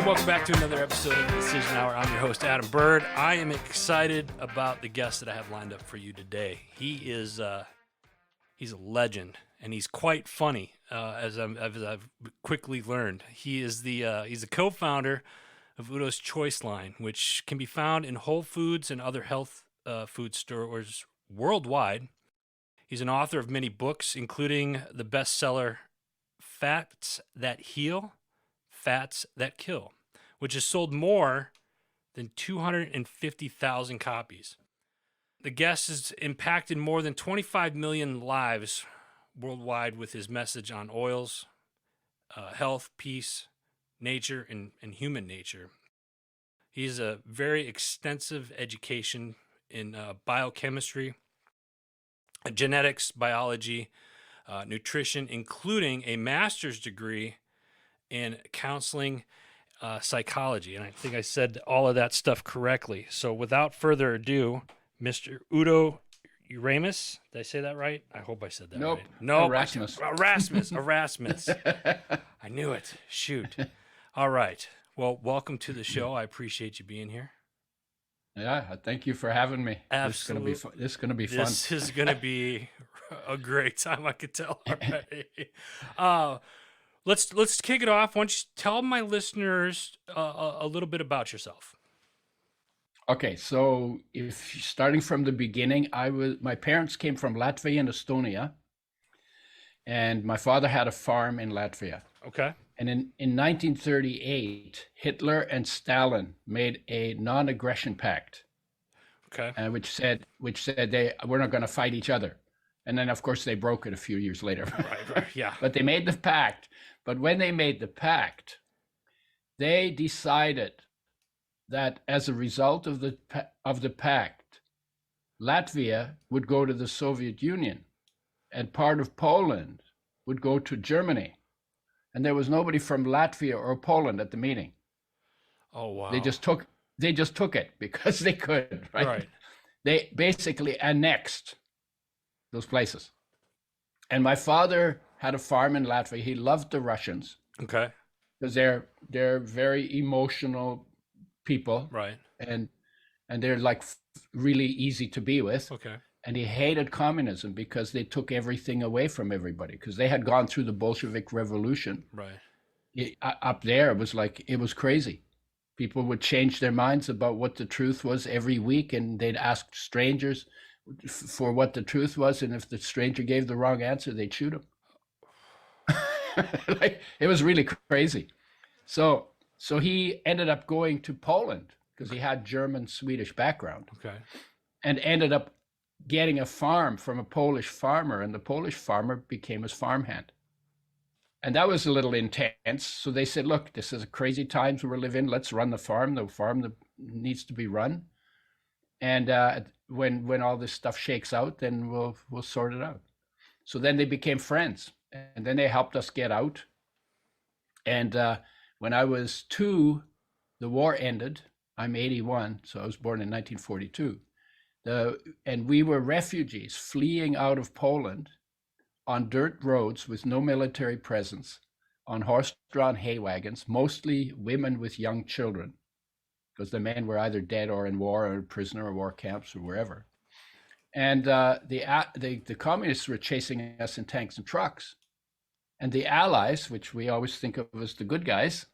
welcome back to another episode of the Decision Hour. I'm your host, Adam Bird. I am excited about the guest that I have lined up for you today. He's a legend, and he's quite funny, as I've quickly learned. He's a co-founder of UDO's Choice line, which can be found in Whole Foods and other health food stores worldwide. He's an author of many books, including the bestseller Fats That Heal, Fats That Kill, which has sold more than 250,000 copies. The guest has impacted more than 25 million lives worldwide with his message on oils, health, peace, nature, and human nature. He has a very extensive education in biochemistry, genetics, biology, nutrition, including a master's degree in counseling, psychology. And I think I said all of that stuff correctly. So without further ado, Mr. UDO Erasmus. Did I say that right? I hope I said that Nope. right. No, Erasmus. Erasmus. I knew it. Shoot. All right. Well, welcome to the show. I appreciate you being here. Yeah, thank you for having me. Absolutely. This is gonna be fun. This is going to be a great time, I could tell already. Let's kick it off. Why don't you tell my listeners a little bit about yourself? Okay, so if starting from the beginning, my parents came from Latvia and Estonia, and my father had a farm in Latvia. Okay. And in 1938, Hitler and Stalin made a non-aggression pact. Okay. Which said we're not going to fight each other. And then, of course, they broke it a few years later. Right. Yeah. But they made the pact. But when they made the pact, they decided that as a result of the pact, Latvia would go to the Soviet Union, and part of Poland would go to Germany. And there was nobody from Latvia or Poland at the meeting. Oh wow! They just took it because they could. Right. They basically annexed those places. And my father had a farm in Latvia. He loved the Russians. Okay. Because they're very emotional people. Right. And they're like really easy to be with. Okay. And he hated communism because they took everything away from everybody, because they had gone through the Bolshevik Revolution. Right. Up there, it was crazy. People would change their minds about what the truth was every week, and they'd ask strangers for what the truth was, and if the stranger gave the wrong answer, they'd shoot him. It was really crazy. So he ended up going to Poland because he had German-Swedish background. Okay. And ended up getting a farm from a Polish farmer, and the Polish farmer became his farmhand. And that was a little intense. So they said, look, this is a crazy times we're living. Let's run the farm that needs to be run. And when all this stuff shakes out, then we'll sort it out. So then they became friends, and then they helped us get out. And when I was 2, the war ended. I'm 81, so I was born in 1942. And we were refugees fleeing out of Poland on dirt roads with no military presence, on horse-drawn hay wagons, mostly women with young children, because the men were either dead or in war or prisoner or war camps or wherever. And the communists were chasing us in tanks and trucks. And the Allies, which we always think of as the good guys,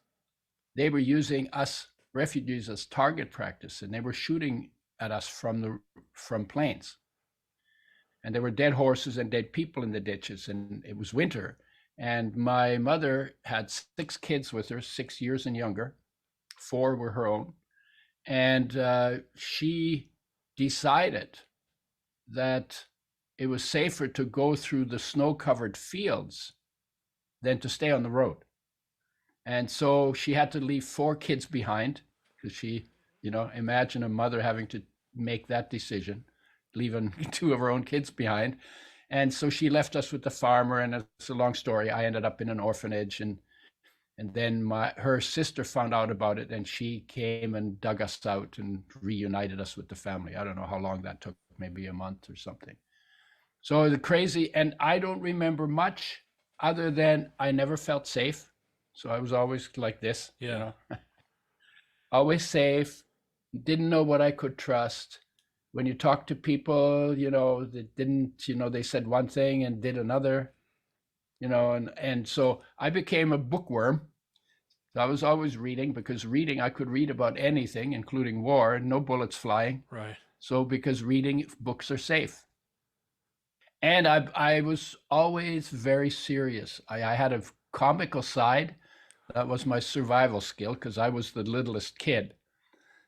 they were using us refugees as target practice, and they were shooting at us from planes. And there were dead horses and dead people in the ditches, and it was winter. And my mother had 6 kids with her, 6 years and younger. 4 were her own. And she decided that it was safer to go through the snow-covered fields than to stay on the road. And so she had to leave 4 kids behind, because she, imagine a mother having to make that decision, leaving 2 of her own kids behind. And so she left us with the farmer, and it's a long story. I ended up in an orphanage, and then her sister found out about it, and she came and dug us out and reunited us with the family. I don't know how long that took, maybe a month or something. So the crazy, and I don't remember much other than I never felt safe. So I was always like this, Yeah. always safe, didn't know what I could trust. When you talk to people, that didn't, they said one thing and did another, and so I became a bookworm. I was always reading, because reading, I could read about anything, including war, no bullets flying. Right. So because reading, books are safe. And I was always very serious. I had a comical side. That was my survival skill, because I was the littlest kid.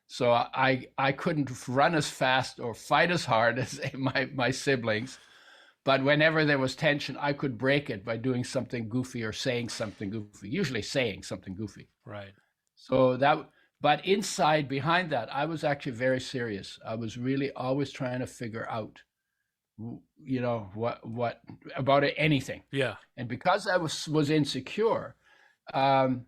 So I couldn't run as fast or fight as hard as my siblings. But whenever there was tension, I could break it by doing something goofy or saying something goofy, usually saying something goofy. Right. So but inside, behind that, I was actually very serious. I was really always trying to figure out, what about anything. Yeah. And because I was insecure, I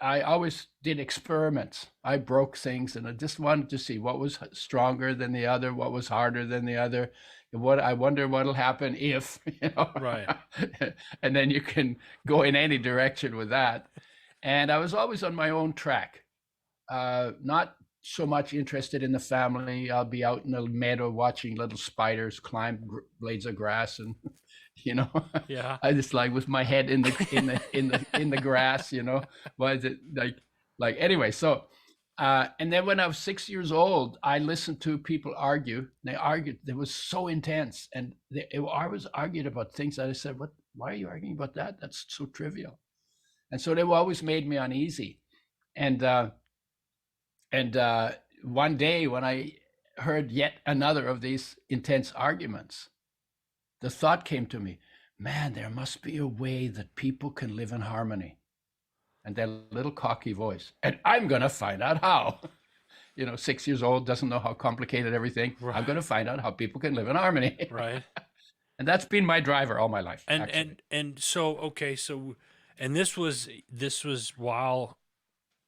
always did experiments. I broke things, and I just wanted to see what was stronger than the other, what was harder than the other. What I wonder what'll happen if, Right. And then you can go in any direction with that. And I was always on my own track, not so much interested in the family. I'll be out in the meadow watching little spiders climb blades of grass, and Yeah. I just like with my head in the grass, why is it like anyway? So and then when I was 6 years old, I listened to people argue. They argued. It was so intense, and they always argued about things that I said, "What? Why are you arguing about that? That's so trivial." And so they always made me uneasy. And one day when I heard yet another of these intense arguments, the thought came to me, man, there must be a way that people can live in harmony. And that little cocky voice, and I'm going to find out how. 6 years old, doesn't know how complicated everything. Right. I'm going to find out how people can live in harmony. Right. And that's been my driver all my life. And so, okay. So, and this was while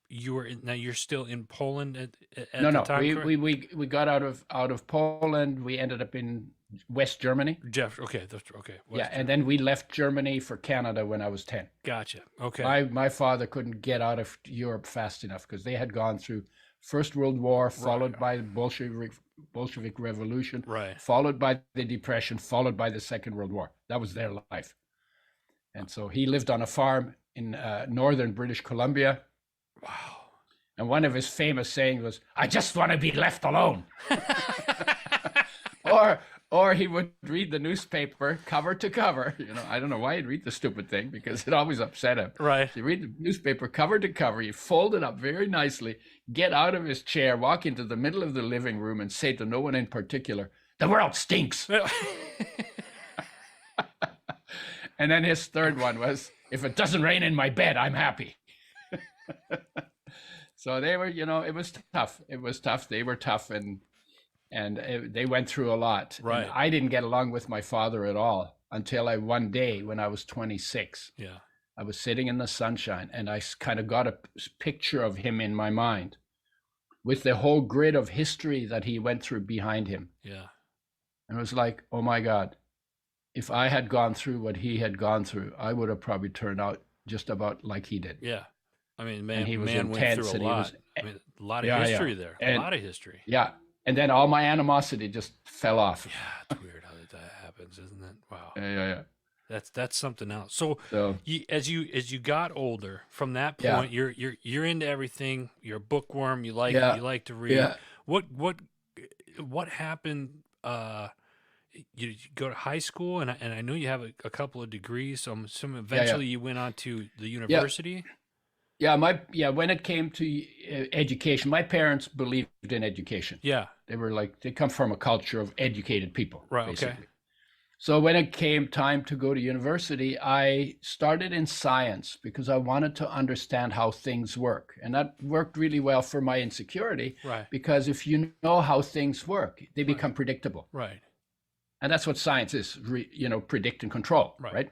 you were now you're still in Poland at the time? No. We got out of Poland. We ended up in West Germany. Okay. Okay. West Germany. And then we left Germany for Canada when I was 10. Gotcha. Okay. My father couldn't get out of Europe fast enough, because they had gone through First World War, followed by the Bolshevik Revolution, right, followed by the Depression, followed by the Second World War. That was their life. And so he lived on a farm in northern British Columbia. Wow. And one of his famous sayings was, "I just want to be left alone." Or he would read the newspaper cover to cover. I don't know why he'd read the stupid thing, because it always upset him. Right. So he'd read the newspaper cover to cover. He'd fold it up very nicely, get out of his chair, walk into the middle of the living room, and say to no one in particular, "The world stinks." And then his third one was, "If it doesn't rain in my bed, I'm happy." So they were, it was tough. It was tough. They were tough, and they went through a lot. Right. And I didn't get along with my father at all until one day when I was 26. Yeah. I was sitting in the sunshine, and I kind of got a picture of him in my mind with the whole grid of history that he went through behind him. Yeah. And it was like, oh my God, if I had gone through what he had gone through, I would have probably turned out just about like he did. Yeah. I mean, man intense, went through a lot. A lot of history there. A lot of history. Yeah. And then all my animosity just fell off. Yeah, it's weird how that happens, isn't it? Wow. Yeah. That's something else. So as you got older, from that point, you're into everything. You're a bookworm. You like to read. Yeah. What happened? You go to high school, and I know you have a couple of degrees. So I'm assuming eventually you went on to the university. When it came to education, my parents believed in education. Yeah. They come from a culture of educated people. Right. Basically. Okay. So when it came time to go to university, I started in science because I wanted to understand how things work. And that worked really well for my insecurity. Right. Because if you know how things work, they become predictable. Right. And that's what science is, predict and control. Right.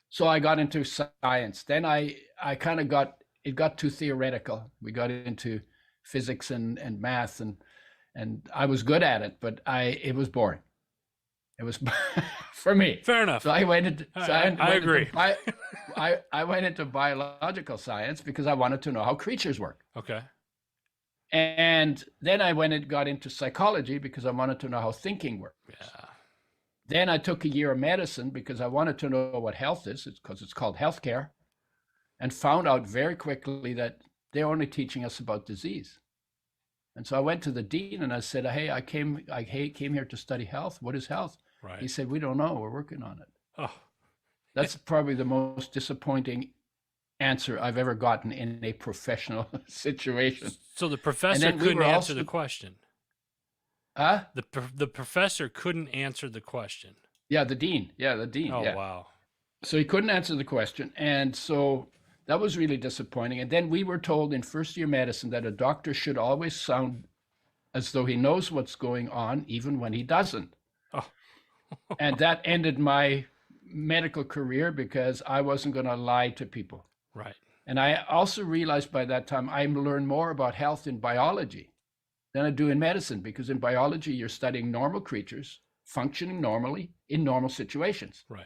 So I got into science. Then I kind of it got too theoretical. We got into physics and math, and I was good at it, but it was boring. It was for me. Fair enough. So I went into. I agree. I went into biological science because I wanted to know how creatures work. Okay. And then I went and got into psychology because I wanted to know how thinking works. Yeah. Then I took a year of medicine because I wanted to know what health is, because it's called healthcare, and found out very quickly that they're only teaching us about disease. And so I went to the dean and I said, "Hey, I came here to study health. What is health?" Right. He said, "We don't know. We're working on it." Oh. That's probably the most disappointing answer I've ever gotten in a professional situation. So the professor couldn't answer the question. The professor couldn't answer the question. Yeah, the dean. Oh, yeah. wow. So he couldn't answer the question. And so that was really disappointing. And then we were told in first year medicine that a doctor should always sound as though he knows what's going on, even when he doesn't. Oh. And that ended my medical career because I wasn't going to lie to people. Right. And I also realized by that time I learned more about health in biology than I do in medicine, because in biology, you're studying normal creatures functioning normally in normal situations. Right.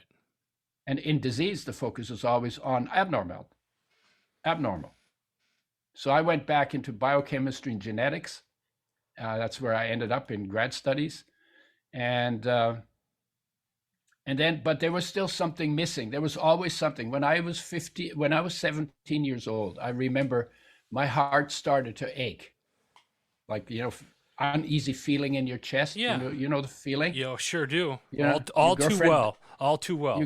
And in disease, the focus is always on abnormal. So I went back into biochemistry and genetics. That's where I ended up in grad studies. And then, but there was still something missing. There was always something. When I was 17 years old, I remember my heart started to ache. Like, uneasy feeling in your chest. Yeah. You know the feeling? Yeah, sure do. All too well. All too well.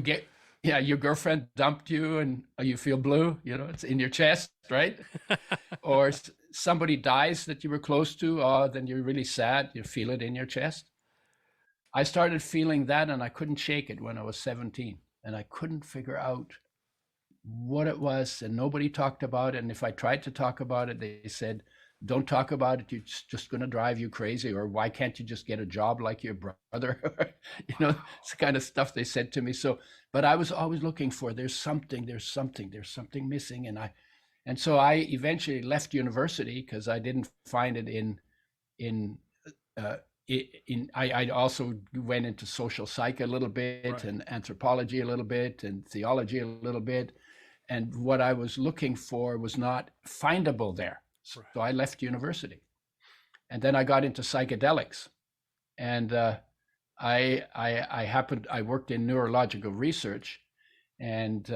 Your girlfriend dumped you and you feel blue, it's in your chest, right? Or somebody dies that you were close to, then you're really sad. You feel it in your chest. I started feeling that and I couldn't shake it when I was 17. And I couldn't figure out what it was, and nobody talked about it. And if I tried to talk about it, they said, "Don't talk about it. It's just going to drive you crazy." Or, "Why can't you just get a job like your brother?" It's the kind of stuff they said to me. So, but I was always looking for, there's something missing. And so I eventually left university because I didn't find it I also went into social psych a little bit, right, and anthropology a little bit, and theology a little bit. And what I was looking for was not findable there. So I left university, and then I got into psychedelics, and I worked in neurological research, and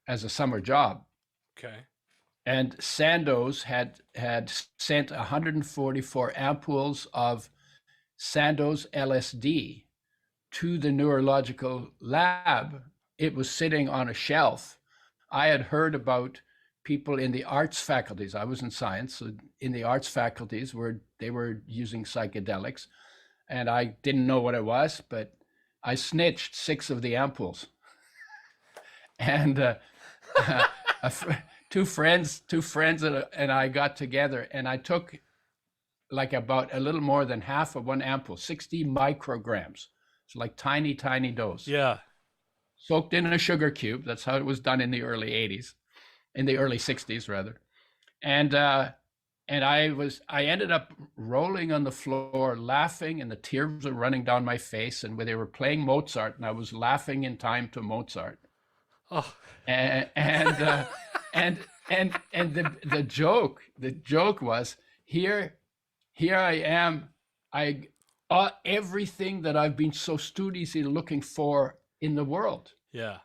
as a summer job. Okay. And Sandoz had sent 144 ampoules of Sandoz LSD to the neurological lab. It was sitting on a shelf. I had heard about people in the arts faculties. I was in science, so in the arts faculties where they were using psychedelics, and I didn't know what it was, but I snitched 6 of the ampoules. And two friends and I got together, and I took like about a little more than half of one ampoule, 60 micrograms. It's like tiny dose. Yeah. Soaked in a sugar cube. That's how it was done in the early 60s rather. And I ended up rolling on the floor, laughing, and the tears were running down my face. And when they were playing Mozart, and I was laughing in time to Mozart. Oh. And the joke was, here I am. Everything that I've been so studiously looking for in the world, yeah,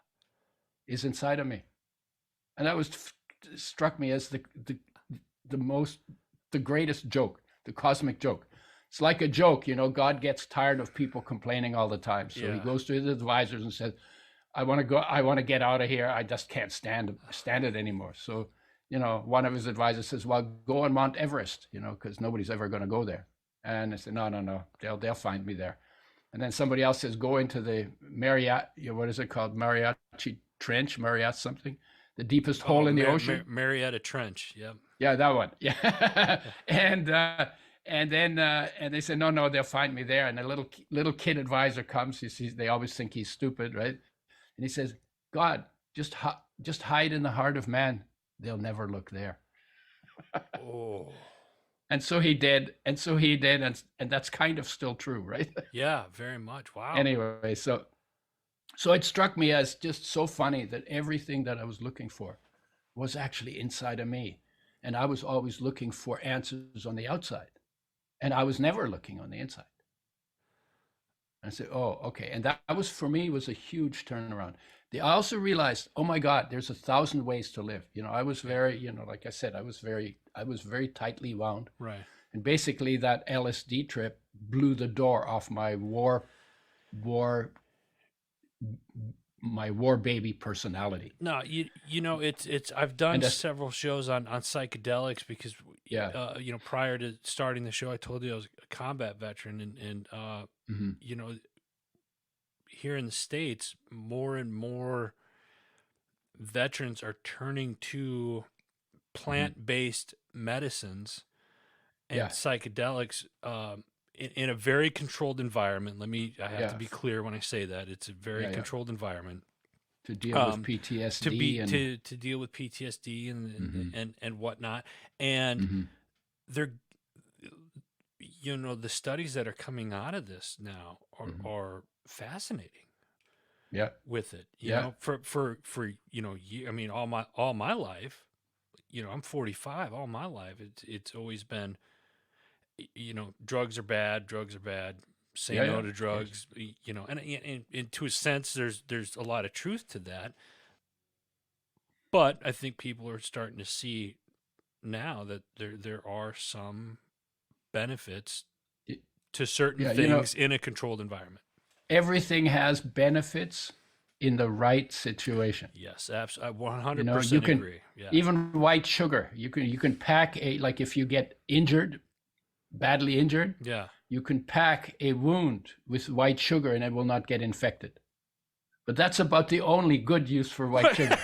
is inside of me. And that struck me as the greatest joke, the cosmic joke. It's like a joke, God gets tired of people complaining all the time. So he goes to his advisors and says, I want to get out of here. I just can't stand it anymore. So, one of his advisors says, "Well, go on Mount Everest, because nobody's ever going to go there." And I said, no, they'll find me there. And then somebody else says, "Go into the what is it called? Mariachi Trench, something, the deepest hole in the ocean." Marietta Trench. Yep. Yeah, that one. Yeah. And then they said, no, they'll find me there. And a little kid advisor comes. They always think he's stupid, right? And he says, "God, just hide in the heart of man. They'll never look there." Oh. And so he did, and that's kind of still true, right? Yeah, very much. Wow. Anyway, so it struck me as just so funny that everything that I was looking for was actually inside of me. And I was always looking for answers on the outside. And I was never looking on the inside. I said, oh, okay. And that was, for me, was a huge turnaround. I also realized, oh my God, there's 1,000 ways to live. I was very, like I said, I was very tightly wound. Right. And basically that LSD trip blew the door off my war baby personality. No, it's I've done several shows on psychedelics because prior to starting the show, I told you I was a combat veteran, and here in the States, more and more veterans are turning to plant-based medicines and psychedelics in a very controlled environment. I have to be clear when I say that. It's a very controlled environment. To deal with PTSD to deal with PTSD and whatnot. And they're the studies that are coming out of this now are fascinating. Yeah. With it. You know, for I mean all my life, I'm 45, all my life it's always been drugs are bad, say no to drugs, and to a sense there's a lot of truth to that. But I think people are starting to see now that there are some benefits to certain things in a controlled environment. Everything has benefits in the right situation. Yes, absolutely. 100% agree. Yeah. Even white sugar, you can pack like if you get badly injured, you can pack a wound with white sugar and it will not get infected. But that's about the only good use for white sugar.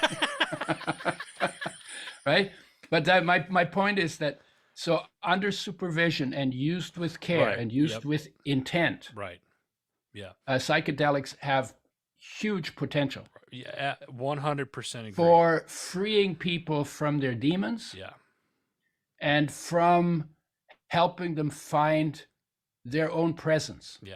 Right? But my point is that, so under supervision and used with care and used with intent, psychedelics have huge potential. Yeah, 100% agree. For freeing people from their demons. Yeah. And from helping them find their own presence. Yeah.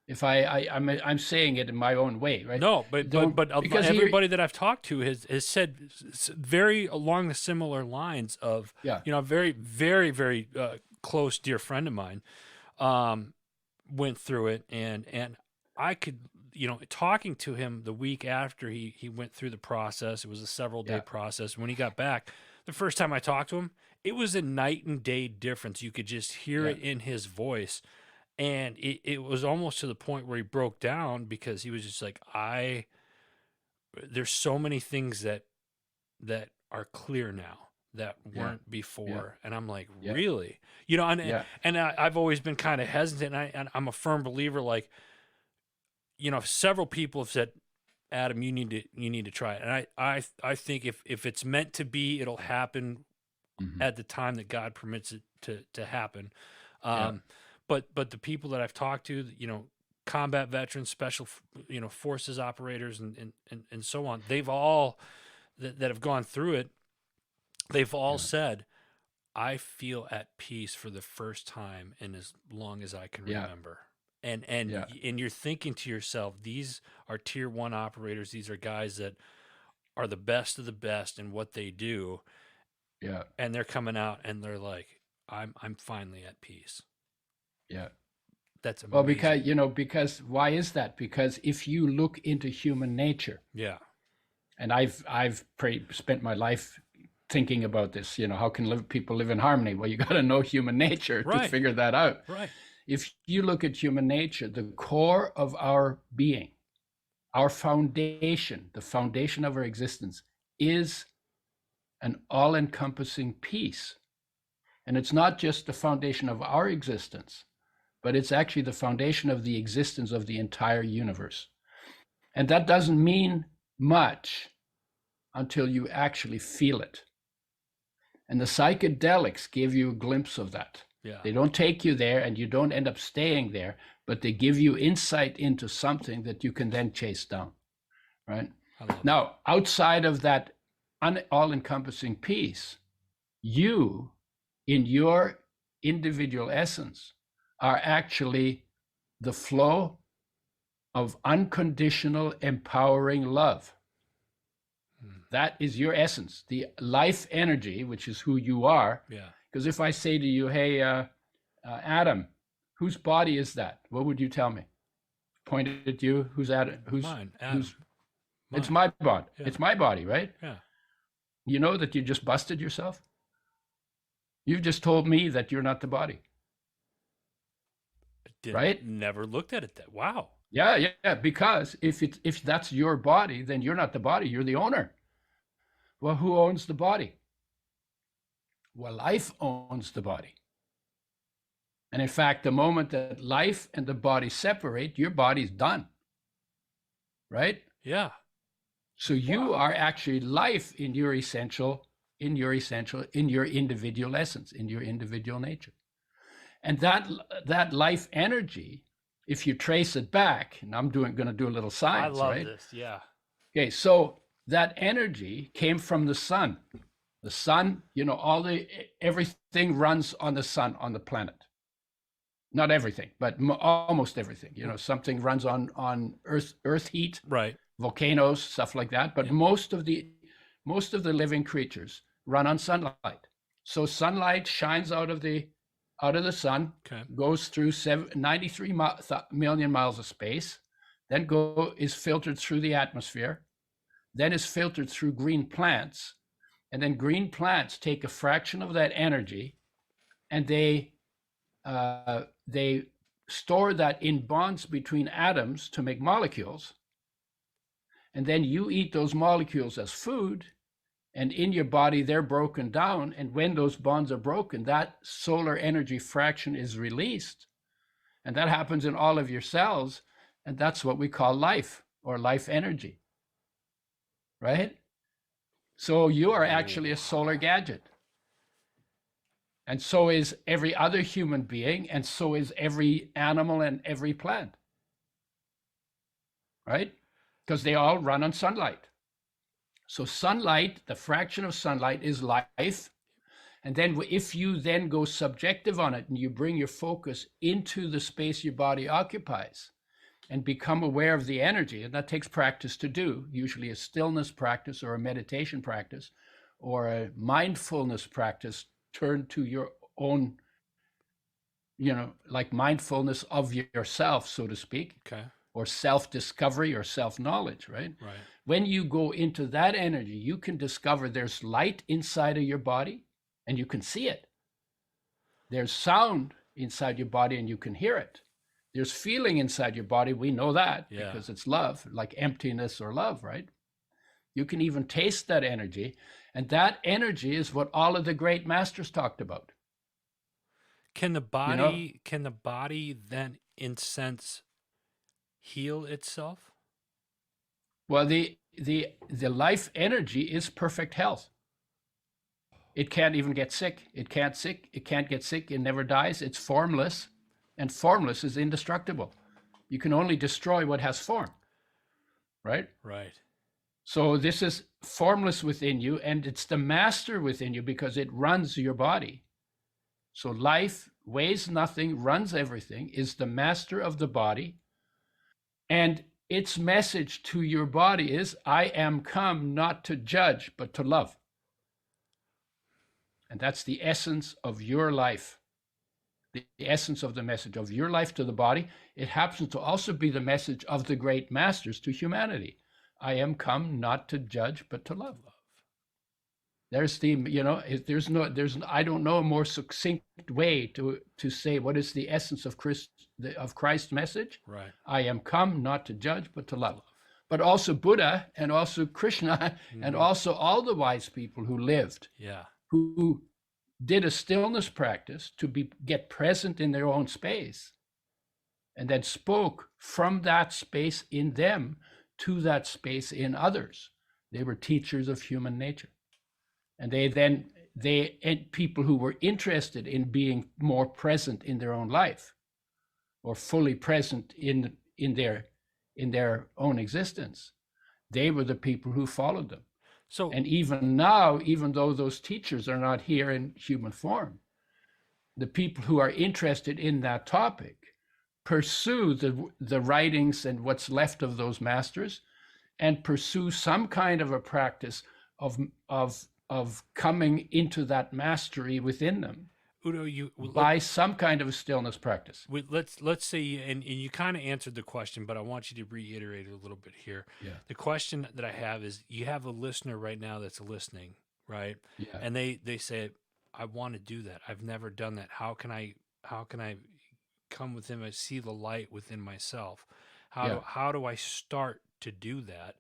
If I'm saying it in my own way, right? No, but everybody that I've talked to has said very along the similar lines of, a very, very, very close dear friend of mine went through it, and I could, talking to him the week after he went through the process, it was a several day process. When he got back, the first time I talked to him, it was a night and day difference. You could just hear it in his voice. And it was almost to the point where he broke down because he was just like, there's so many things that are clear now that weren't before. Yeah. And I'm like, really? And I've always been kind of hesitant. And I'm a firm believer, like, several people have said, Adam, you need to try it. And I think if it's meant to be, it'll happen at the time that God permits it to happen. But the people that I've talked to, combat veterans, special, forces operators, and so on, they've all that have gone through it, they've all said, I feel at peace for the first time in as long as I can remember. And you're thinking to yourself, these are tier 1 operators. These are guys that are the best of the best in what they do. Yeah. And they're coming out and they're like, I'm finally at peace. Yeah. That's amazing. Well, because why is that? Because if you look into human nature. Yeah. And I've spent my life thinking about this, how can people live in harmony? Well, you got to know human nature to figure that out. Right. If you look at human nature, the core of our being, our foundation, the foundation of our existence is an all-encompassing peace. And it's not just the foundation of our existence, but it's actually the foundation of the existence of the entire universe. And that doesn't mean much until you actually feel it. And the psychedelics give you a glimpse of that. Yeah. They don't take you there and you don't end up staying there, but they give you insight into something that you can then chase down, right? Now, outside of that all-encompassing peace, you, in your individual essence are actually the flow of unconditional empowering love. That is your essence, the life energy, which is who you are. Yeah. Because if I say to you, hey, Adam, whose body is that? What would you tell me? Pointed at you. Who's Adam? Mine. Adam. Mine. It's my body. Yeah. It's my body, right? Yeah. You know that you just busted yourself? You've just told me that you're not the body. Right? Never looked at it that. Wow. Yeah. Because if that's your body, then you're not the body. You're the owner. Well, who owns the body? Well, life owns the body. And in fact, the moment that life and the body separate, your body's done. Right? Yeah. So you are actually life in your essential, in your individual essence, in your individual nature. And that life energy, if you trace it back, and I'm going to do a little science, right? I love this. Yeah. Okay, so that energy came from the sun. The sun, everything runs on the sun, on the planet. Not everything, but almost everything. Something runs on earth heat, right? Volcanoes, stuff like that. But most of the living creatures run on sunlight. So sunlight shines out of the sun, goes through 93 million miles of space, then is filtered through the atmosphere, then is filtered through green plants, and then green plants take a fraction of that energy, and they store that in bonds between atoms to make molecules. And then you eat those molecules as food, and in your body, they're broken down. And when those bonds are broken, that solar energy fraction is released. And that happens in all of your cells. And that's what we call life, or life energy. Right? So you are actually a solar gadget. And so is every other human being, and so is every animal and every plant. Right? Because they all run on sunlight. So sunlight, the fraction of sunlight is life. And then if you then go subjective on it and you bring your focus into the space your body occupies and become aware of the energy, and that takes practice to do, usually a stillness practice or a meditation practice or a mindfulness practice turned to your own, like mindfulness of yourself, so to speak. Okay. Or self-discovery or self-knowledge, right? Right. When you go into that energy, you can discover there's light inside of your body and you can see it. There's sound inside your body and you can hear it. There's feeling inside your body. We know that because it's love, like emptiness or love, right? You can even taste that energy. And that energy is what all of the great masters talked about. Can the body then, in sense, heal itself? Well, the life energy is perfect health. It can't even get sick. It can't get sick. It never dies. It's formless, and formless is indestructible. You can only destroy what has form, right? Right. So this is formless within you, and it's the master within you because it runs your body. So life weighs nothing, runs everything, is the master of the body. And its message to your body is, I am come not to judge, but to love. And that's the essence of your life, the essence of the message of your life to the body. It happens to also be the message of the great masters to humanity. I am come not to judge, but to love. There's the, I don't know a more succinct way to say what is the essence of Christ's message. Right. I am come not to judge, but to love. But also Buddha and also Krishna and also all the wise people who lived, who did a stillness practice to get present in their own space and then spoke from that space in them to that space in others. They were teachers of human nature. And they people who were interested in being more present in their own life or fully present in their own existence, they were the people who followed them. So, and even now, even though those teachers are not here in human form, the people who are interested in that topic pursue the writings and what's left of those masters, and pursue some kind of a practice of coming into that mastery within them. Udo, by some kind of a stillness practice. Let's say, and you kind of answered the question, but I want you to reiterate it a little bit here. Yeah. The question that I have is, you have a listener right now that's listening, right? Yeah. And they say, I want to do that. I've never done that. How can I come within? I see the light within myself. How do I start to do that?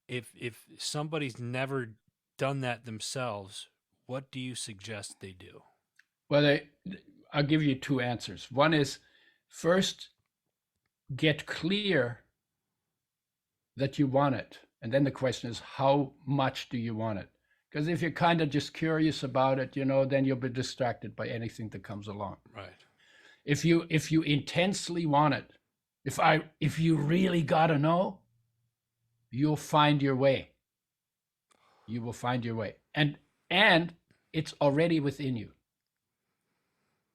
If somebody's never done that themselves, what do you suggest they do? Well, I'll give you two answers. One is, first, get clear that you want it. And then the question is, how much do you want it? Because if you're kind of just curious about it, then you'll be distracted by anything that comes along. Right. If you intensely want it, if you really got to know, you'll find your way. You will find your way. And it's already within you.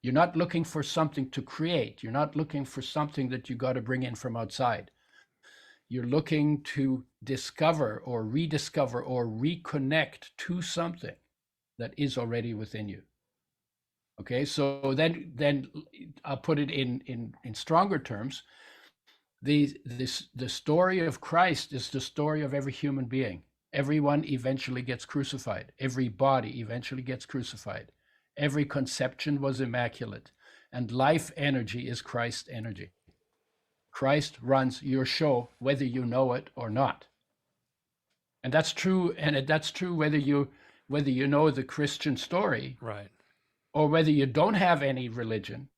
You're not looking for something to create. You're not looking for something that you got to bring in from outside. You're looking to discover or rediscover or reconnect to something that is already within you. Okay, so then I'll put it in stronger terms. The story of Christ is the story of every human being. Everyone eventually gets crucified. Every body eventually gets crucified. Every conception was immaculate, and life energy is Christ energy. Christ runs your show, whether you know it or not. And that's true. And that's true whether you know the Christian story, right, or whether you don't have any religion,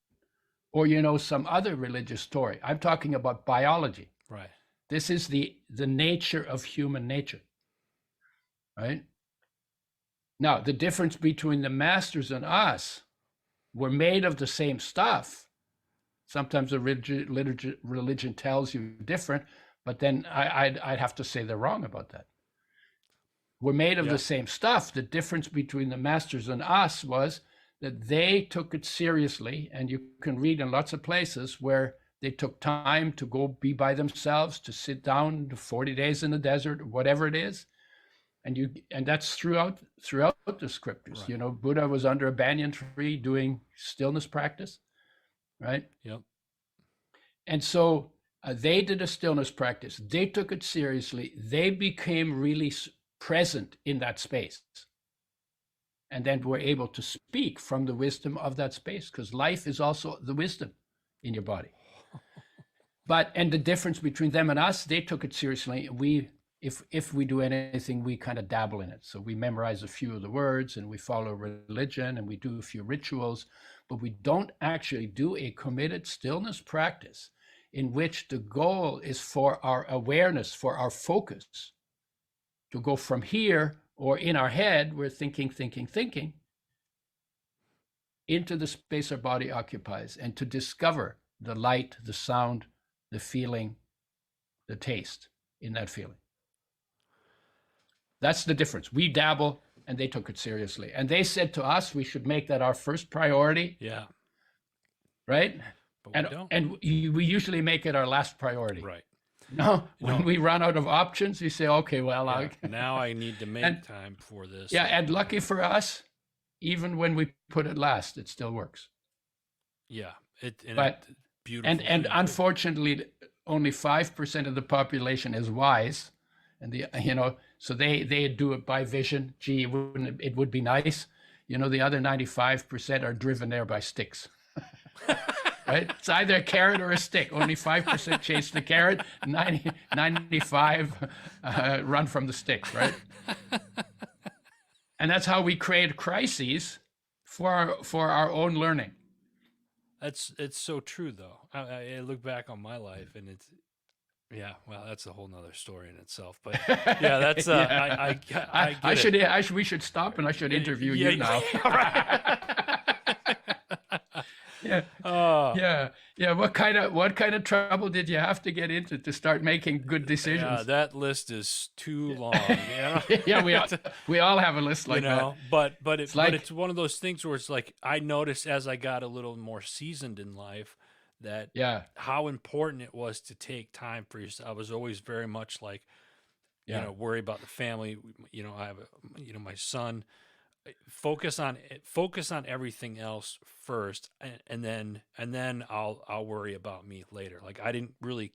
or you know some other religious story. I'm talking about biology. Right. This is the nature of human nature. Right? Now, the difference between the masters and us, we're made of the same stuff. Sometimes the religion tells you different, but then I'd have to say they're wrong about that. We're made of the same stuff. The difference between the masters and us was that they took it seriously, and you can read in lots of places where they took time to go be by themselves, to sit down 40 days in the desert, whatever it is. And that's throughout the scriptures. Right. Buddha was under a banyan tree doing stillness practice, right? Yep. And so they did a stillness practice. They took it seriously. They became really present in that space, and then were able to speak from the wisdom of that space, because life is also the wisdom in your body. And the difference between them and us, they took it seriously. If we do anything, we kind of dabble in it. So we memorize a few of the words, and we follow religion, and we do a few rituals, but we don't actually do a committed stillness practice in which the goal is for our awareness, for our focus, to go from here, or in our head, we're thinking, into the space our body occupies, and to discover the light, the sound, the feeling, the taste in that feeling. That's the difference. We dabble, and they took it seriously. And they said to us, we should make that our first priority. Yeah. Right? But we don't. And we usually make it our last priority. Right. No, when we run out of options, you say, okay, well, now I need to make time for this. Yeah, and lucky for us, even when we put it last, it still works. Yeah. It's beautiful. And unfortunately, only 5% of the population is wise. And so they do it by vision. Gee, it would be nice. The other 95% are driven there by sticks. Right? It's either a carrot or a stick. Only 5% chase the carrot, 95 run from the sticks, right? And that's how we create crises for our own learning. It's so true, though. I look back on my life, and it's, that's a whole nother story in itself. But that's we should stop, and I should interview you now. Yeah, what kind of trouble did you have to get into to start making good decisions? Yeah, that list is too long. Yeah, yeah, we all have a list like that. But it's one of those things where it's like I noticed as I got a little more seasoned in life that how important it was to take time for yourself. I was always very much like, worry about the family. I have my son. Focus on everything else first, and then I'll worry about me later. Like I didn't really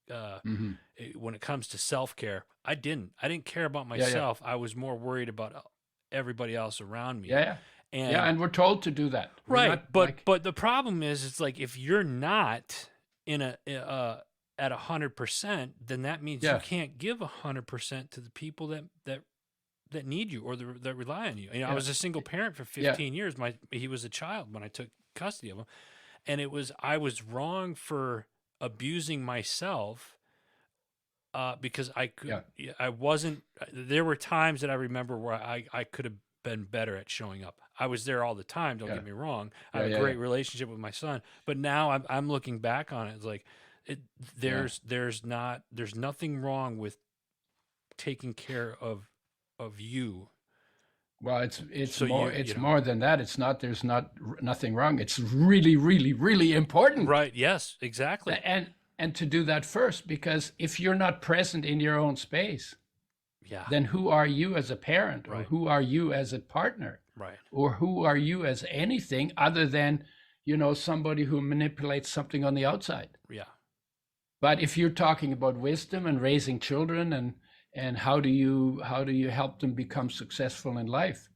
when it comes to self-care, I didn't care about myself. I was more worried about everybody else around me. And we're told to do that, right? But the problem is, it's like if you're not in at 100%, then that means you can't give 100% to the people that need you or that rely on you. I was a single parent for 15 years. He was a child when I took custody of him, and I was wrong for abusing myself because I wasn't. There were times that I remember where I could have been better at showing up. I was there all the time. Don't get me wrong. I have a great relationship with my son, but now I'm looking back on it. It's like there's nothing wrong with taking care of you. Well, it's more than that. It's not. There's nothing wrong. It's really, really, really important. Right. Yes. Exactly. And to do that first, because if you're not present in your own space, then who are you as a parent, or who are you as a partner, or who are you as anything other than somebody who manipulates something on the outside? Yeah. But if you're talking about wisdom and raising children and how do you help them become successful in life,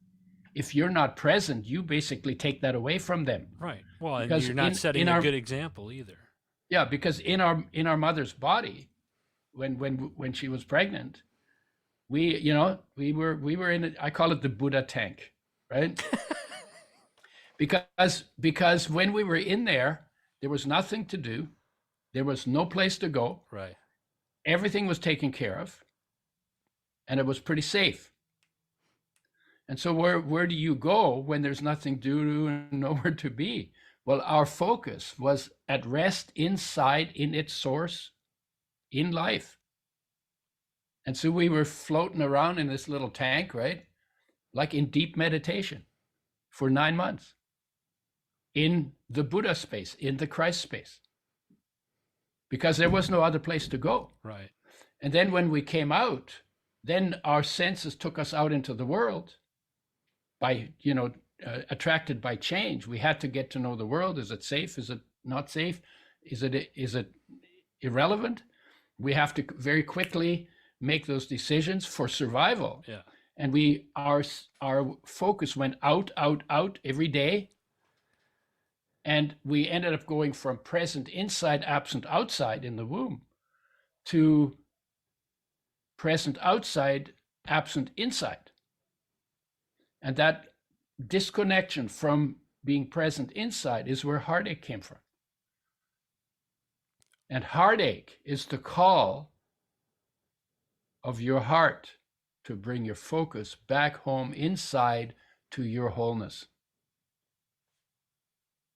if you're not present, you basically take that away from them. Right. Well, and you're not setting a good example either. Yeah, because in our mother's body, when she was pregnant, we were in it. I call it the Buddha tank, right? because when we were in there was nothing to do, there was no place to go. Right. Everything was taken care of. And it was pretty safe. And so where do you go when there's nothing to do and nowhere to be? Well, our focus was at rest inside in its source in life. And so we were floating around in this little tank, right? Like in deep meditation for 9 months in the Buddha space, in the Christ space, because there was no other place to go. Right. And then when we came out, then our senses took us out into the world by, attracted by change. We had to get to know the world. Is it safe? Is it not safe? Is it irrelevant? We have to very quickly make those decisions for survival. Yeah. And our focus went out every day. And we ended up going from present inside, absent outside in the womb, to present outside, absent inside. And that disconnection from being present inside is where heartache came from. And heartache is the call of your heart to bring your focus back home inside to your wholeness.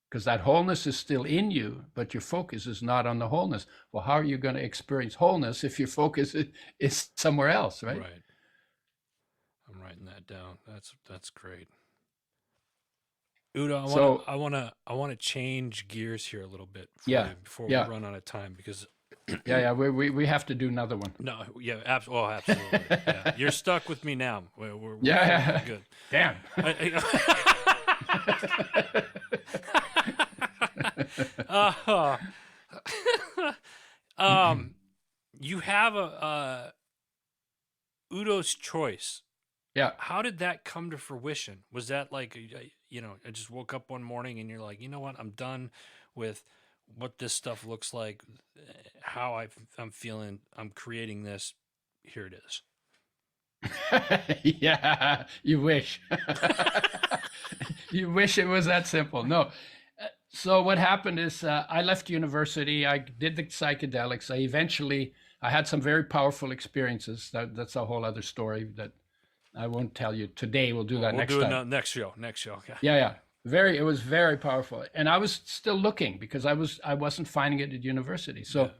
Because that wholeness is still in you, but your focus is not on the wholeness. Well, how are you going to experience wholeness if your focus is somewhere else, right? Right. I'm writing that down. That's great. Udo, I want to change gears here a little bit before we run out of time, because we have to do another one. No, absolutely. Yeah. You're stuck with me now. We're good. Damn. You have a Udo's choice. Yeah. How did that come to fruition? Was that like, I just woke up one morning and you're like, you know what? I'm done with what this stuff looks like, how I'm feeling. I'm creating this. Here it is. Yeah, you wish. You wish it was that simple. No. So what happened is I left university. I did the psychedelics. I had some very powerful experiences. That's a whole other story that I won't tell you today. We'll do that next time. Next show. Okay. Yeah. It was very powerful. And I was still looking because I wasn't finding it at university. So, Yeah.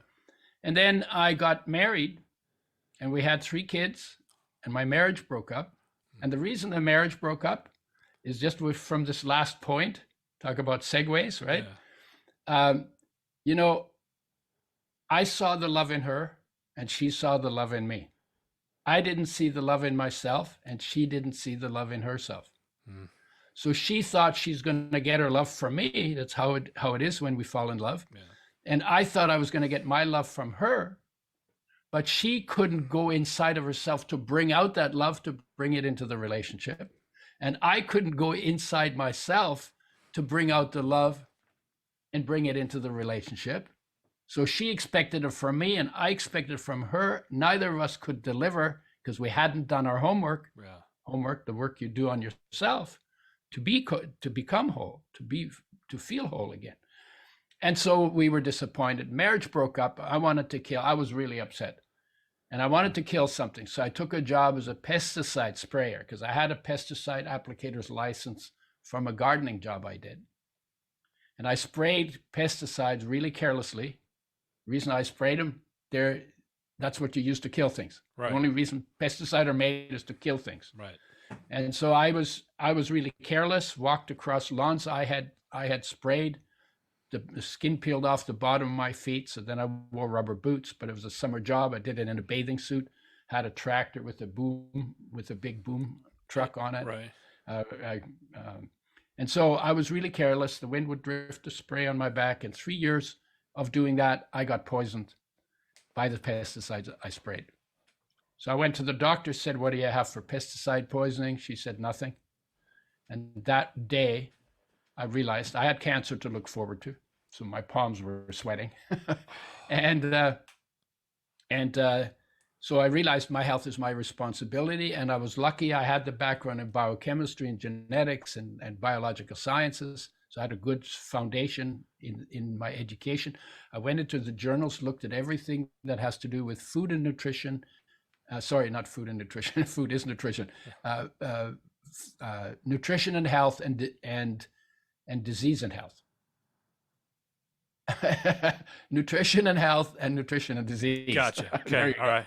and then I got married and we had 3 kids and my marriage broke up. And the reason the marriage broke up is just from this last point, talk about segues, right? Yeah. You know, I saw the love in her and she saw the love in me. I didn't see the love in myself and she didn't see the love in herself. Mm. So she thought she's going to get her love from me. That's how it is when we fall in love. Yeah. And I thought I was going to get my love from her, but she couldn't go inside of herself to bring out that love, to bring it into the relationship. And I couldn't go inside myself to bring out the love and bring it into the relationship. So she expected it from me and I expected it from her. Neither of us could deliver because we hadn't done our homework. Yeah. Homework, the work you do on yourself to become whole, to feel whole again. And so we were disappointed. Marriage broke up. I wanted to kill. I was really upset. And I wanted to kill something. So I took a job as a pesticide sprayer because I had a pesticide applicator's license from a gardening job I did. And I sprayed pesticides really carelessly. The reason I sprayed them, that's what you use to kill things. Right. The only reason pesticides are made is to kill things. Right. And so I was really careless, walked across lawns I had sprayed. The skin peeled off the bottom of my feet. So then I wore rubber boots, but it was a summer job. I did it in a bathing suit, had a tractor with a big boom truck on it. Right. And so I was really careless. The wind would drift the spray on my back. In 3 years of doing that, I got poisoned by the pesticides I sprayed. So I went to the doctor, said, "What do you have for pesticide poisoning?" She said, "Nothing." And that day, I realized I had cancer to look forward to. So my palms were sweating. So I realized my health is my responsibility. And I was lucky I had the background in biochemistry and genetics and biological sciences. So I had a good foundation in my education. I went into the journals, looked at everything that has to do with food and nutrition. Sorry, not food and nutrition. Food is nutrition. Nutrition and health and disease and health. Nutrition and health and nutrition and disease. Gotcha. Okay. All right.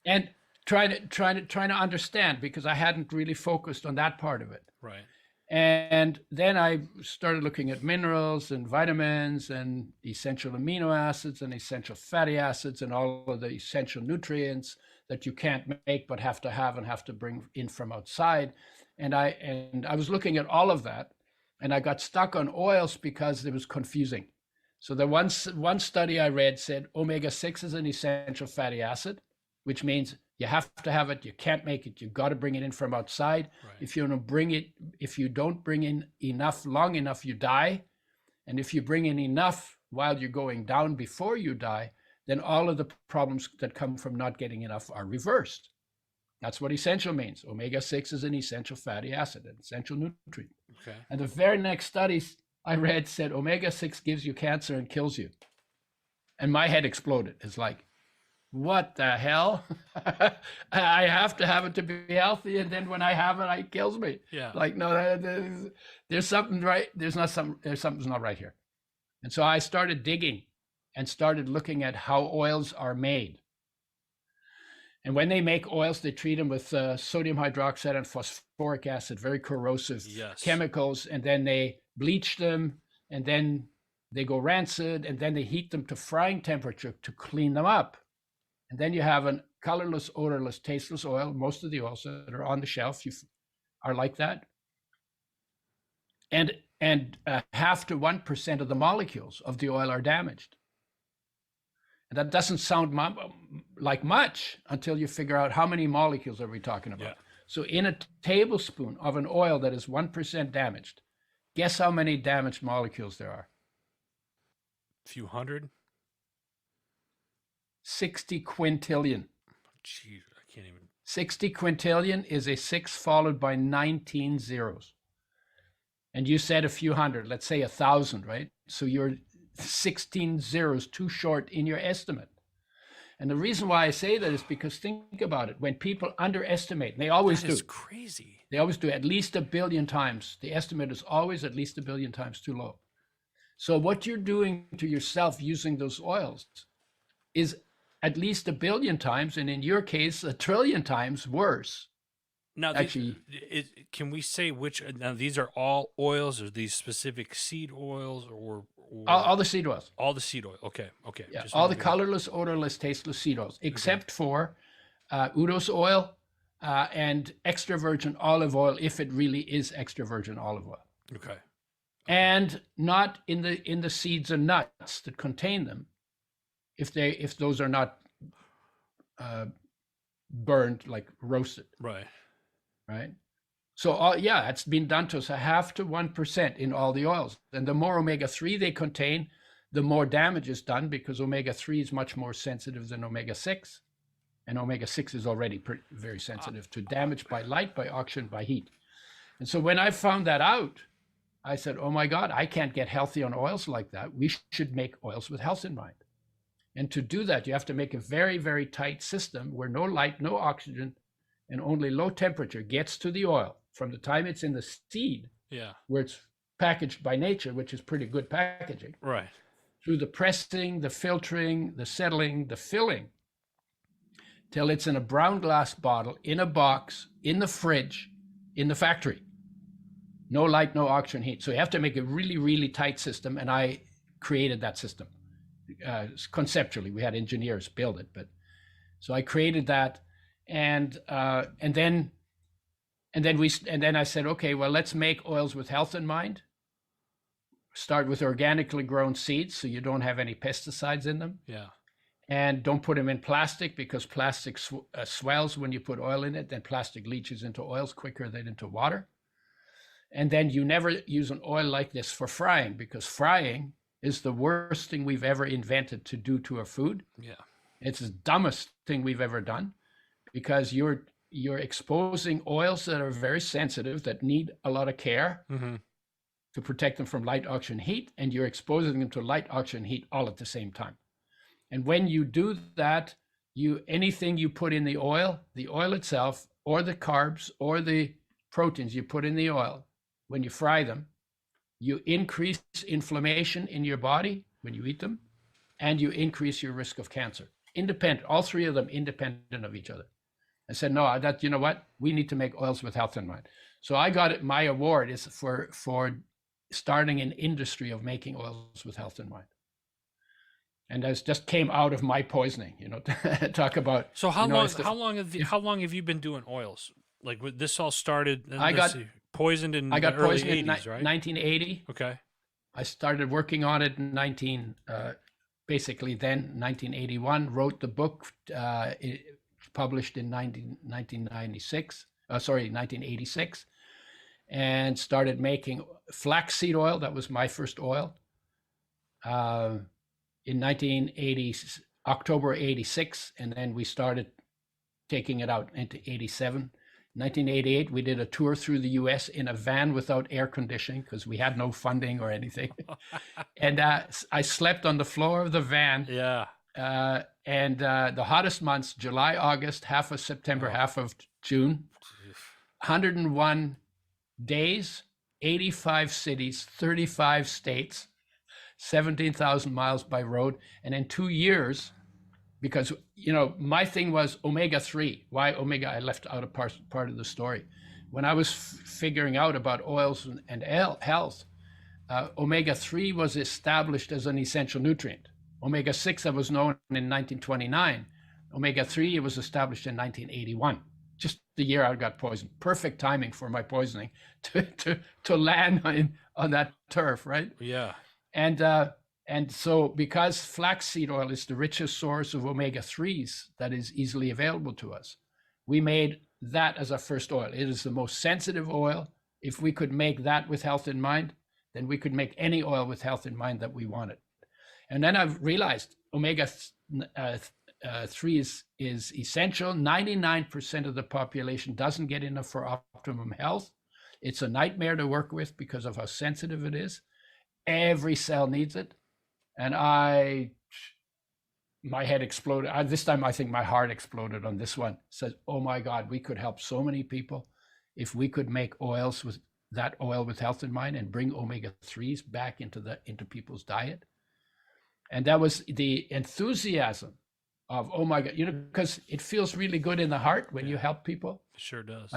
And trying to understand, because I hadn't really focused on that part of it. Right. And then I started looking at minerals and vitamins and essential amino acids and essential fatty acids and all of the essential nutrients that you can't make but have to have and have to bring in from outside. And I was looking at all of that, and I got stuck on oils because it was confusing. So the one study I read said omega-6 is an essential fatty acid, which means you have to have it. You can't make it. You've got to bring it in from outside. Right. If you don't bring in enough long enough, you die. And if you bring in enough while you're going down before you die, then all of the problems that come from not getting enough are reversed. That's what essential means. Omega-6 is an essential fatty acid, an essential nutrient. Okay. And the very next studies I read said omega-6 gives you cancer and kills you. And my head exploded. It's like, what the hell? I have to have it to be healthy, and then when I have it, it kills me. Yeah. Like, no, there's something right. Something's not right here. And so I started digging and started looking at how oils are made. And when they make oils, they treat them with sodium hydroxide and phosphoric acid, very corrosive chemicals, and then they bleach them, and then they go rancid, and then they heat them to frying temperature to clean them up. And then you have a colorless, odorless, tasteless oil. Most of the oils that are on the shelf are like that. And 0.5 to 1% of the molecules of the oil are damaged. And that doesn't sound like much until you figure out how many molecules are we talking about. Yeah. So in a tablespoon of an oil that is 1% damaged, guess how many damaged molecules there are? A few hundred? 60 quintillion. Jeez, I can't even. 60 quintillion is a 6 followed by 19 zeros. And you said a few hundred, let's say 1,000, right? So you're 16 zeros too short in your estimate. And the reason why I say that is because think about it. When people underestimate, and they always do. That is crazy. They always do at least 1 billion times. The estimate is always at least 1 billion times too low. So what you're doing to yourself using those oils is at least 1 billion times, and in your case, 1 trillion times worse. Now, actually, can we say which? Now, these are all oils, or these specific seed oils, or all the seed oils? All the seed oil. Okay. Yeah, all the colorless, odorless, tasteless seed oils, except for UDO's oil and extra virgin olive oil, if it really is extra virgin olive oil. Okay. And not in the seeds and nuts that contain them, if those are not burned, like roasted. Right. So it's been done to us 0.5 to 1% in all the oils. And the more omega-3 they contain, the more damage is done, because omega-3 is much more sensitive than omega-6. And omega-6 is already very sensitive to damage by light, by oxygen, by heat. And so when I found that out, I said, oh my God, I can't get healthy on oils like that. We should make oils with health in mind. And to do that, you have to make a very, very tight system where no light, no oxygen, and only low temperature gets to the oil from the time it's in the seed, where it's packaged by nature, which is pretty good packaging, right, through the pressing, the filtering, the settling, the filling, till it's in a brown glass bottle, in a box, in the fridge, in the factory. No light, no oxygen, heat. So you have to make a really, really tight system, and I created that system. Conceptually, we had engineers build it, but so I created that. And then I said, okay, well, let's make oils with health in mind. Start with organically grown seeds, so you don't have any pesticides in them. Yeah. And don't put them in plastic, because plastic swells when you put oil in it. Then plastic leaches into oils quicker than into water. And then you never use an oil like this for frying, because frying is the worst thing we've ever invented to do to our food. Yeah. It's the dumbest thing we've ever done, because you're exposing oils that are very sensitive, that need a lot of care to protect them from light, oxygen, heat, and you're exposing them to light, oxygen, heat all at the same time. And when you do that, anything you put in the oil itself, or the carbs, or the proteins you put in the oil, when you fry them, you increase inflammation in your body when you eat them, and you increase your risk of cancer. Independent, all three of them independent of each other. I said, no, you know what? We need to make oils with health in mind. So I got it. My award is for starting an industry of making oils with health in mind. And that just came out of my poisoning, talk about. So how long have you been doing oils? Like, this all started, poisoned in the early 80s, right? 1980. Okay. I started working on it in 1981, wrote the book, published in 1986, and started making flaxseed oil. That was my first oil. In October 86, and then we started taking it out into 87. 1988, we did a tour through the US in a van without air conditioning, because we had no funding or anything. And I slept on the floor of the van. Yeah. And the hottest months, July, August, half of September, half of June, 101 days, 85 cities, 35 states, 17,000 miles by road. And in 2 years, because, my thing was omega-3. Why omega? I left out a part of the story. When I was figuring out about oils and health, omega-3 was established as an essential nutrient. Omega-6 that was known in 1929. Omega-3, it was established in 1981, just the year I got poisoned. Perfect timing for my poisoning to land on that turf, right? Yeah. And so because flaxseed oil is the richest source of omega-3s that is easily available to us, we made that as our first oil. It is the most sensitive oil. If we could make that with health in mind, then we could make any oil with health in mind that we wanted. And then I've realized omega-3 is essential. 99% of the population doesn't get enough for optimum health. It's a nightmare to work with because of how sensitive it is. Every cell needs it. And I my head exploded. This time, I think my heart exploded on this one. It says, oh my God, we could help so many people if we could make oils with that oil with health in mind and bring omega-3s back into people's diet. And that was the enthusiasm of, oh my God, because it feels really good in the heart when you help people. It sure does.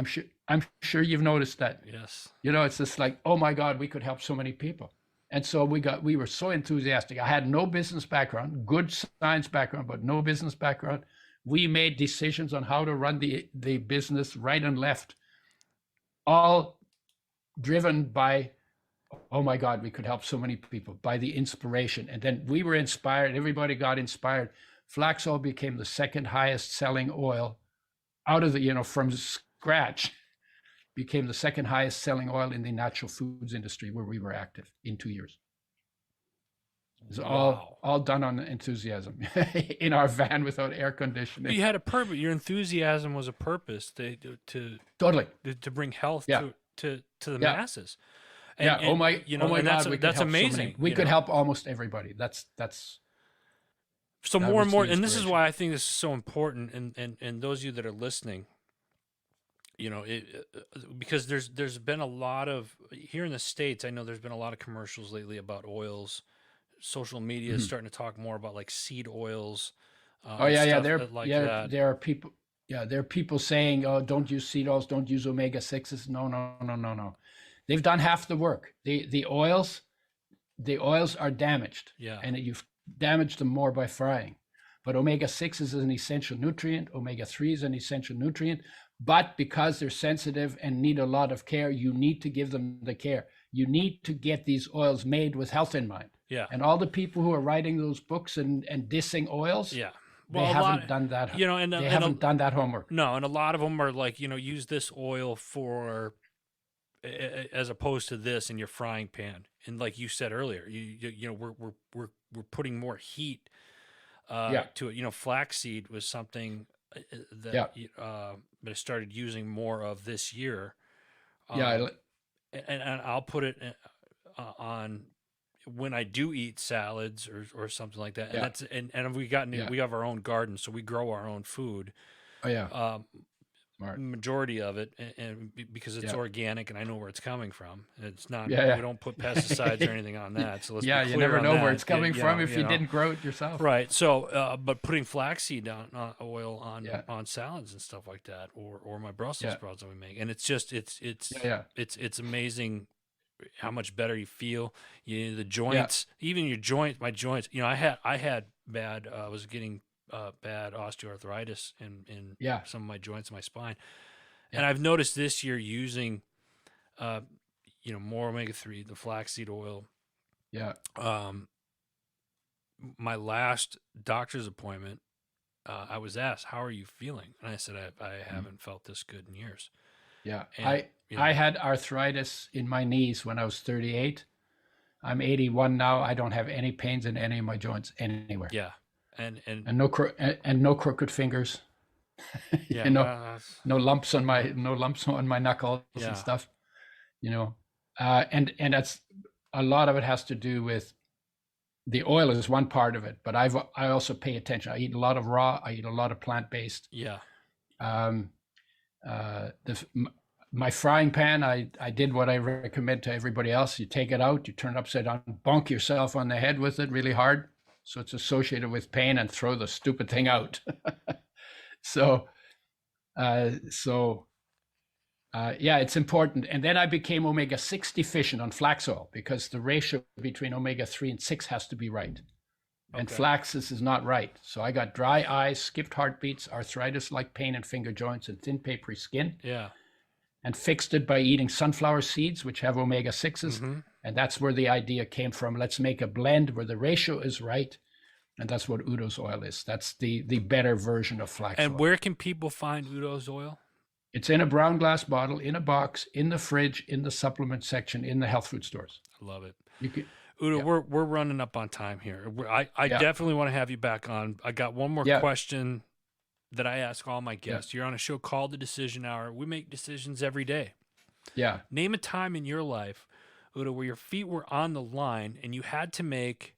I'm sure you've noticed that. Yes. It's just like, oh my God, we could help so many people. And so we were so enthusiastic. I had no business background, good science background, but no business background. We made decisions on how to run the business right and left, all driven by, oh my God, we could help so many people, by the inspiration. And then we were inspired. Everybody got inspired. Flax oil became the second highest selling oil out of from scratch. Became the second highest selling oil in the natural foods industry where we were active in 2 years. It's all done on enthusiasm in our van without air conditioning. You had a purpose. Your enthusiasm was a purpose to totally to bring health to the masses. Oh my God, that's amazing. We could help almost everybody. That's so more and more, and this is why I think this is so important. And those of you that are listening, because there's been a lot of, here in the States, I know there's been a lot of commercials lately about oils. Social media is starting to talk more about like seed oils. There are people saying, oh, don't use seed oils, don't use omega-6s. No. They've done half the work. The oils are damaged. Yeah. And you've damaged them more by frying. But omega-6 is an essential nutrient. Omega-3 is an essential nutrient. But because they're sensitive and need a lot of care, you need to give them the care. You need to get these oils made with health in mind. Yeah. And all the people who are writing those books and dissing oils, they haven't done that. They haven't done that homework. No, and a lot of them are like, use this oil for, as opposed to this in your frying pan. And like you said earlier, we're putting more heat to it. Flaxseed was something that I started using more of this year. And I'll put it on when I do eat salads or something like that. And that's and we have our own garden, so we grow our own food. Majority of it, and because it's organic and I know where it's coming from. It's not. We don't put pesticides or anything on that. So let's be clear you never know that. where it's coming from if you didn't grow it yourself. Right. So, but putting flaxseed oil on salads and stuff like that, or my Brussels sprouts that we make, and it's just it's amazing how much better you feel. The joints, even your joints, my joints. I had bad. I was getting bad osteoarthritis in some of my joints in my spine. And I've noticed this year using, more omega-3, the flaxseed oil. My last doctor's appointment, I was asked, how are you feeling? And I said, I haven't felt this good in years. And, I had arthritis in my knees when I was 38. I'm 81 now. I don't have any pains in any of my joints anywhere. And no crooked fingers. No lumps on my knuckles and stuff. And that's a lot of it has to do with the oil is one part of it, but I also pay attention. I eat a lot of raw. I eat a lot of plant-based. My frying pan, I did what I recommend to everybody else. You take it out, you turn it upside down, bonk yourself on the head with it really hard, so it's associated with pain, and throw the stupid thing out. It's important. And then I became omega-6 deficient on flax oil because the ratio between omega-3 and 6 has to be right. And flax is not right. So I got dry eyes, skipped heartbeats, arthritis-like pain in finger joints, and thin papery skin. And fixed it by eating sunflower seeds, which have omega-6s. And that's where the idea came from. Let's make a blend where the ratio is right. And that's what UDO's oil is. That's the better version of flax oil. And where can people find UDO's oil? It's in a brown glass bottle, in a box, in the fridge, in the supplement section, in the health food stores. I love it. Udo, we're running up on time here. I definitely want to have you back on. I got one more question that I ask all my guests. You're on a show called The Decision Hour. We make decisions every day. Name a time in your life, Udo, where your feet were on the line and you had to make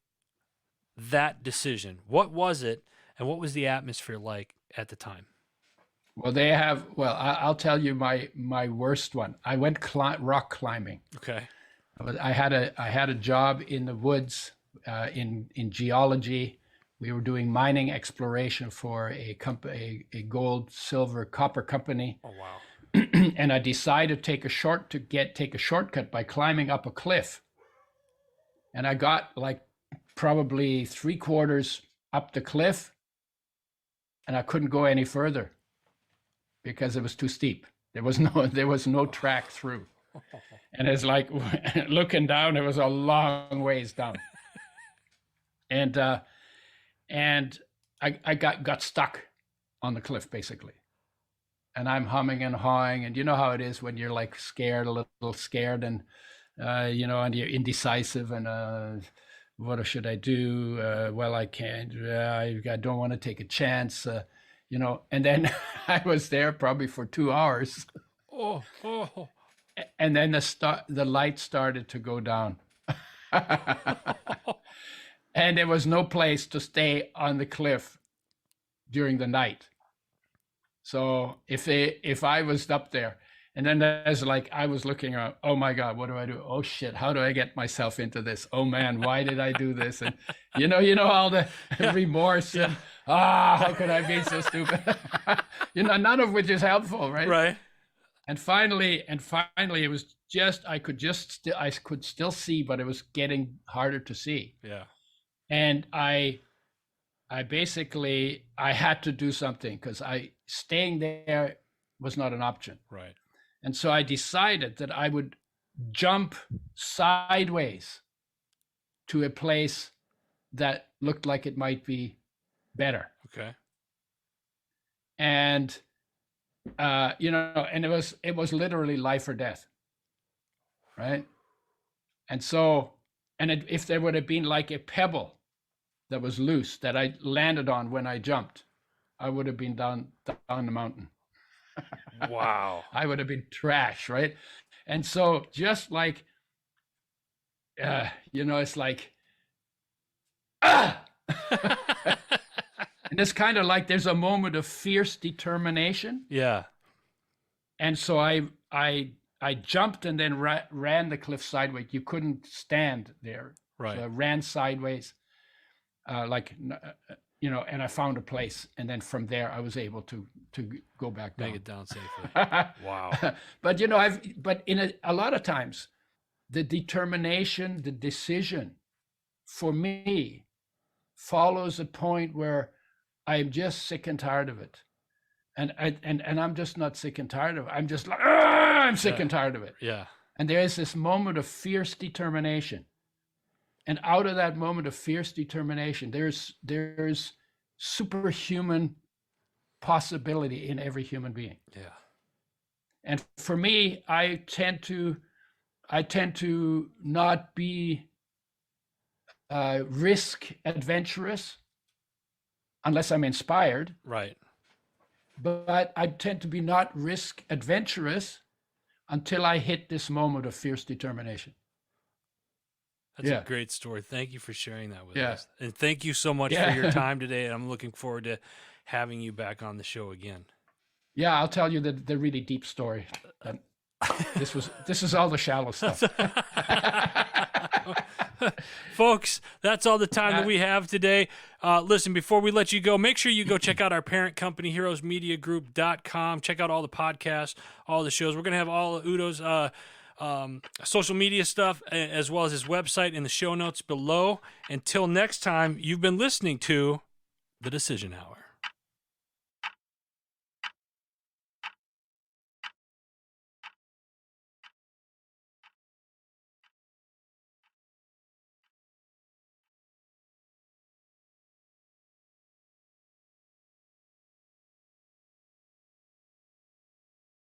that decision. What was it, And what was the atmosphere like at the time? Well, they have. Well, I'll tell you my worst one. I went rock climbing. Okay. I had a job in the woods in geology. We were doing mining exploration for a gold, silver, copper company. Oh wow! And I decided to take a shortcut by climbing up a cliff. And I got like probably 3/4 up the cliff, and I couldn't go any further because it was too steep. There was no track through. And it's like looking down, it was a long ways down. And I got stuck on the cliff basically. And I'm humming and hawing, and you know how it is when you're like scared, a little scared, and and you're indecisive, and what should I do? Well, I can't. I don't want to take a chance, And then I was there probably for 2 hours. Oh. And then the light started to go down. And there was no place to stay on the cliff during the night. So if I was up there, and then there's like, I was looking around, oh my God, what do I do? Oh shit, how do I get myself into this? Oh man, why did I do this? And you know all the remorse and how could I be so stupid? None of which is helpful, right? Right. And finally, it was just I could still see, but it was getting harder to see. Yeah. And I basically had to do something because staying there was not an option. Right. And so I decided that I would jump sideways to a place that looked like it might be better. Okay. And and it was literally life or death, right? And so, if there would have been like a pebble that was loose that I landed on when I jumped, I would have been down the mountain. Wow. I would have been trash, right? And so just like, it's like, and it's kind of like there's a moment of fierce determination. Yeah. And so I jumped and then ran the cliff sideways. You couldn't stand there. Right. So I ran sideways, and I found a place. And then from there, I was able to go back down. Make it down safely. Wow. But, but in a lot of times, the determination, the decision for me follows a point where I'm just sick and tired of it. And I'm just not sick and tired of it. I'm just like, I'm sick and tired of it. Yeah. And there is this moment of fierce determination. And out of that moment of fierce determination, there's superhuman possibility in every human being. Yeah. And for me, I tend to not be risk adventurous unless I'm inspired. Right. But I tend to be not risk adventurous until I hit this moment of fierce determination. That's a great story. Thank you for sharing that with us. Yeah. And thank you so much for your time today. I'm looking forward to having you back on the show again. Yeah, I'll tell you the really deep story. This is all the shallow stuff. Folks, that's all the time that we have today. Listen, before we let you go, make sure you go check out our parent company, heroesmediagroup.com. Check out all the podcasts, all the shows. We're going to have all of Udo's social media stuff, as well as his website in the show notes below. Until next time, you've been listening to The Decision Hour.